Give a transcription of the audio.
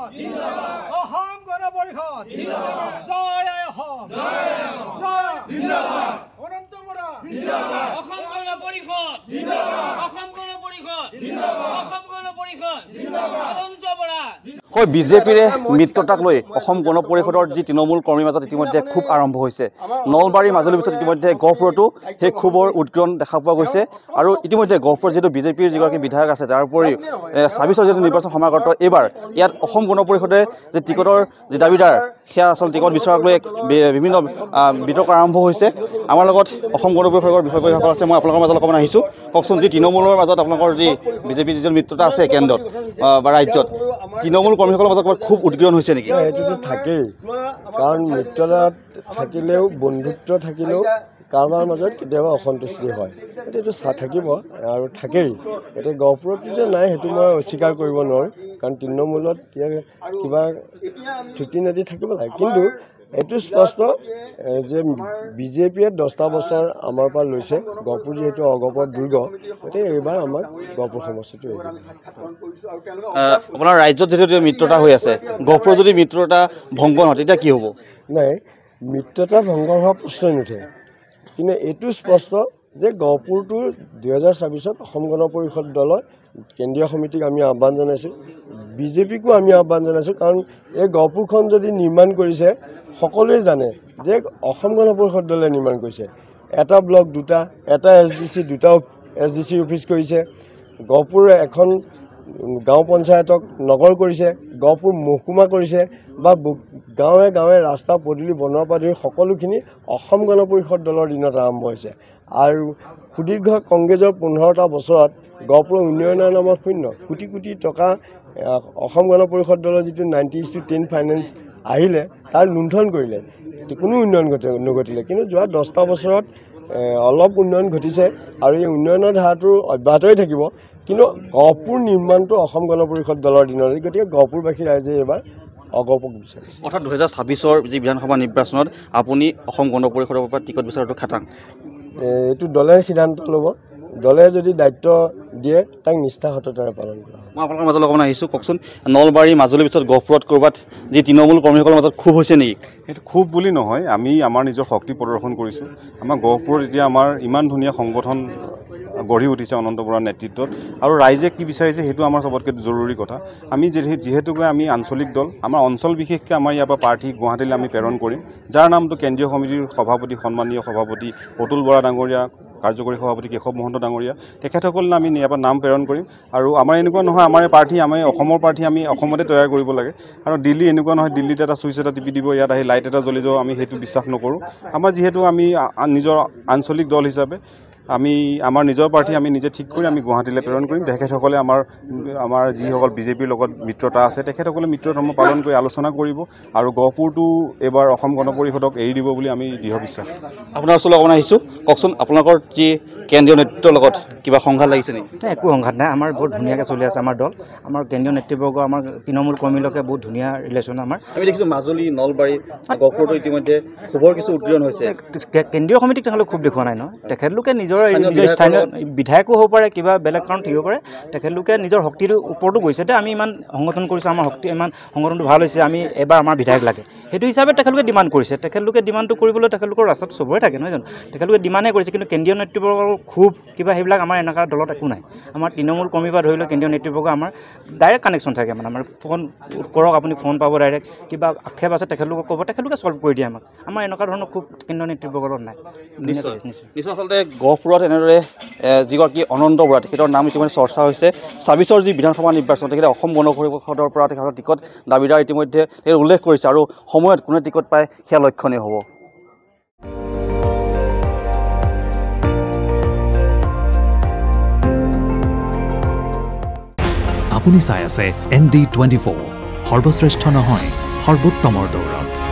পৰিষদ অসম গণ পৰিষদ জয় অসম অনন্ত বৰা অসম গণ পৰিষদ অসম গণ পৰিষদ অসম গণ পৰিষদ অনন্ত বৰা হয় বিজেপিৰে মিত্ৰতাক লৈ অসম গণ পৰিষদৰ যি তৃণমূল কৰ্মীৰ মাজত ইতিমধ্যে ক্ষোভ আৰম্ভ হৈছে নলবাৰী মাজুলীৰ পিছত ইতিমধ্যে গহপুৰতো সেই ক্ষোভৰ উদ্গৰণ দেখা পোৱা গৈছে আৰু ইতিমধ্যে গহপুৰত যিহেতু বিজেপিৰ যিগৰাকী বিধায়ক আছে তাৰ উপৰিও ২৬ৰ যিটো নিৰ্বাচন সমাগত এইবাৰ ইয়াত অসম গণ পৰিষদে যে টিকটৰ যি দাবীদাৰ সেয়া আচলতে টিকট বিচৰাক লৈ বিভিন্ন বিতৰ্ক আৰম্ভ হৈছে আমাৰ লগত অসম গণ পৰিষদৰ বিষয়ববীয়াসকল আছে মই আপোনালোকৰ মাজত অকণমান আহিছোঁ কওকচোন যি তৃণমূলৰ মাজত আপোনালোকৰ যি বিজেপিৰ যিটো মিত্ৰতা আছে কেন্দ্ৰত বা ৰাজ্যত তৃণমূল কৰ্মীসকলৰ মাজত খুব উদ্গীৰণ হৈছে নেকি এইটোতো থাকেই কাৰণ মিত্ৰতা থাকিলেও বন্ধুত্ব থাকিলেও কাৰোবাৰ মাজত কেতিয়াবা অসন্তুষ্টি হয় এইটো থাকিব আৰু থাকেই এতিয়া গহপুৰতো যে নাই সেইটো মই অস্বীকাৰ কৰিব নোৱাৰোঁ কাৰণ তৃণমূলত কিবা চুটি নদী থাকিব লাগে কিন্তু এইটো স্পষ্ট যে বিজেপিয়ে 10টা বছৰ আমাৰ পৰা লৈছে গহপুৰ যিহেতু অগপত দুৰ্গ গতিকে এইবাৰ আমাক গহপুৰ সমষ্টিটো আপোনাৰ ৰাজ্যত যিহেতু মিত্ৰতা হৈ আছে গহপুৰ যদি মিত্ৰতা ভংগ নহয় তেতিয়া কি হ'ব নাই মিত্ৰতা ভংগ হোৱা প্ৰশ্নই নুঠে কিন্তু এইটো স্পষ্ট যে গহপুৰটো 2024ত অসম গণ পৰিষদ দলৰ কেন্দ্ৰীয় সমিতিক আমি আহ্বান জনাইছোঁ বিজেপিকো আমি আহ্বান জনাইছোঁ কাৰণ এই গহপুৰখন যদি নিৰ্মাণ কৰিছে সকলোৱে জানে যে অসম গণ পৰিষদ দলে নিৰ্মাণ কৰিছে এটা ব্লক দুটা এটা SDC দুটা SDC অফিচ কৰিছে গহপুৰ এখন গাঁও পঞ্চায়তক নগৰ কৰিছে গহপুৰ মহকুমা কৰিছে বা গাঁৱে গাঁৱে ৰাস্তা পদূলি বনোৱাৰ পৰা ধৰি সকলোখিনি অসম গণ পৰিষদ দলৰ দিনত আৰম্ভ হৈছে আৰু সুদীৰ্ঘ কংগ্ৰেছৰ 15টা বছৰত গহপুৰ উন্নয়নৰ নামত শূন্য কোটি কোটি টকা অসম গণ পৰিষদ দলৰ যিটো 90:10 ফাইনেন্স আহিলে তাৰ লুণ্ঠন কৰিলে কোনো উন্নয়ন নঘটিলে কিন্তু যোৱা 10টা বছৰত অলপ উন্নয়ন ঘটিছে আৰু এই উন্নয়নৰ ধাৰাটো অব্যাহত হৈ থাকিব কিন্তু গহপুৰ নিৰ্মাণটো অসম গণ পৰিষদ দলৰ দিনত গতিকে গহপুৰবাসী ৰাইজে এইবাৰ অগপক বিচাৰিছে অৰ্থাৎ 2026ৰ যি বিধানসভা নিৰ্বাচনত আপুনি অসম গণ পৰিষদৰ পৰা টিকট বিচৰাটো খাটাং এইটো দলে সিদ্ধান্ত ল'ব দলে যদি দায়িত্ব দিয়ে তাক নিষ্ঠাসততাৰে পালন কৰা মই আপোনালোকৰ মাজলৈ অকণমান আহিছোঁ কওকচোন নলবাৰী মাজুলীৰ পিছত গহপুৰত ক'ৰবাত যি তৃণমূল কৰ্মীসকলৰ মাজত ক্ষোভ হৈছে নেকি সেইটো খুব বুলি নহয় আমি আমাৰ নিজৰ শক্তি প্ৰদৰ্শন কৰিছোঁ আমাৰ গহপুৰত এতিয়া আমাৰ ইমান ধুনীয়া সংগঠন গঢ়ি উঠিছে অনন্ত বৰাৰ নেতৃত্বত আৰু ৰাইজে কি বিচাৰিছে সেইটো আমাৰ চবতকৈ জৰুৰী কথা আমি যিহেতুকে আমি আঞ্চলিক দল আমাৰ অঞ্চল বিশেষকৈ আমাৰ ইয়াৰ পৰা প্ৰাৰ্থী গুৱাহাটীলৈ আমি প্ৰেৰণ কৰিম যাৰ নামটো কেন্দ্ৰীয় সমিতিৰ সভাপতি সন্মানীয় সভাপতি অতুল বৰা ডাঙৰীয়া কাৰ্যকৰী সভাপতি কেশৱ মহন্ত ডাঙৰীয়া তেখেতসকললৈ আমি ইয়াৰ পৰা নাম প্ৰেৰণ কৰিম আৰু আমাৰ এনেকুৱা নহয় আমাৰ প্ৰাৰ্থী আমি অসমৰ প্ৰাৰ্থী আমি অসমতে তৈয়াৰ কৰিব লাগে আৰু দিল্লী এনেকুৱা নহয় দিল্লীত এটা চুইচ এটা টিপি দিব ইয়াত আহি লাইট এটা জ্বলি যাব আমি সেইটো বিশ্বাস নকৰোঁ আমাৰ যিহেতু আমি নিজৰ আঞ্চলিক দল হিচাপে আমি আমাৰ নিজৰ প্ৰাৰ্থী আমি নিজে ঠিক কৰি আমি গুৱাহাটীলৈ প্ৰেৰণ কৰিম তেখেতসকলে আমাৰ যিসকল বিজেপিৰ লগত মিত্ৰতা আছে তেখেতসকলে মিত্ৰধৰ্ম পালন কৰি আলোচনা কৰিব আৰু গহপুৰটো এইবাৰ অসম গণ পৰিষদক এৰি দিব বুলি আমি দৃঢ় বিশ্বাস আপোনাৰ ওচৰলৈ অকণমান আহিছোঁ কওকচোন আপোনালোকৰ যি কেন্দ্ৰীয় নেতৃত্বৰ লগত কিবা সংঘাত লাগিছে নেকি একো সংঘাত নাই আমাৰ বহুত ধুনীয়াকৈ চলি আছে আমাৰ দল আমাৰ কেন্দ্ৰীয় নেতৃবৰ্গ আমাৰ তৃণমূল কৰ্মীলৈকে বহুত ধুনীয়া ৰিলেশ্যন আমাৰ আমি দেখিছোঁ মাজুলী নলবাৰী গহপুৰতো ইতিমধ্যে ক্ষোভৰ কিছু উদ্গীৰণ হৈছে কেন্দ্ৰীয় সমিতিক তেওঁলোকে খুব দেখুওৱা নাই ন তেখেতলোকে নিজৰ স্থানীয় বিধায়কো হ'ব পাৰে কিবা বেলেগ কাৰণ থাকিব পাৰে তেখেতলোকে নিজৰ শক্তিৰ ওপৰতো গৈছে যে আমি ইমান সংগঠন কৰিছোঁ আমাৰ শক্তি ইমান সংগঠনটো ভাল হৈছে আমি এবাৰ আমাৰ বিধায়ক লাগে সেইটো হিচাপে তেখেতলোকে ডিমাণ্ড কৰিছে তেখেতলোকে ডিমাণ্ডটো কৰিবলৈ তেখেতলোকৰ ৰাস্তাটো চবৰে থাকে নহয় জানো তেখেতলোকে ডিমাণ্ডে কৰিছে কিন্তু কেন্দ্ৰীয় নেতৃবৰ্গৰ খুব কিবা সেইবিলাক আমাৰ এনেকুৱা দলত একো নাই আমাৰ তৃণমূল কৰ্মীৰ পৰা ধৰি লওক কেন্দ্ৰীয় নেতৃবৰ্গ আমাৰ ডাইৰেক্ট কানেকশ্যন থাকে মানে আমাৰ ফোন কৰক আপুনি ফোন পাব ডাইৰেক্ট কিবা আক্ষেপ আছে তেখেতলোকক ক'ব তেখেতলোকে চল্ভ কৰি দিয়ে আমাক আমাৰ এনেকুৱা ধৰণৰ খুব কেন্দ্ৰীয় নেতৃবৰ্গৰ নাই নিশ্চয় আচলতে গহপুৰত এনেদৰে যিগৰাকী অনন্ত বৰা তেখেতৰ নাম ইতিমধ্যে চৰ্চা হৈছে ২৬ৰ যি বিধানসভা নিৰ্বাচন তেখেতে অসম গণ পৰিষদৰ পৰা তেখেতৰ টিকট দাবীদাৰ ইতিমধ্যে তেখেতে উল্লেখ কৰিছে আৰু সময়ত কোনে টিকট পায় সেয়া লক্ষণীয় হ'ব আপুনি চাই আছে ND24 সৰ্বশ্ৰেষ্ঠ নহয় সৰ্বোত্তমৰ দৌৰত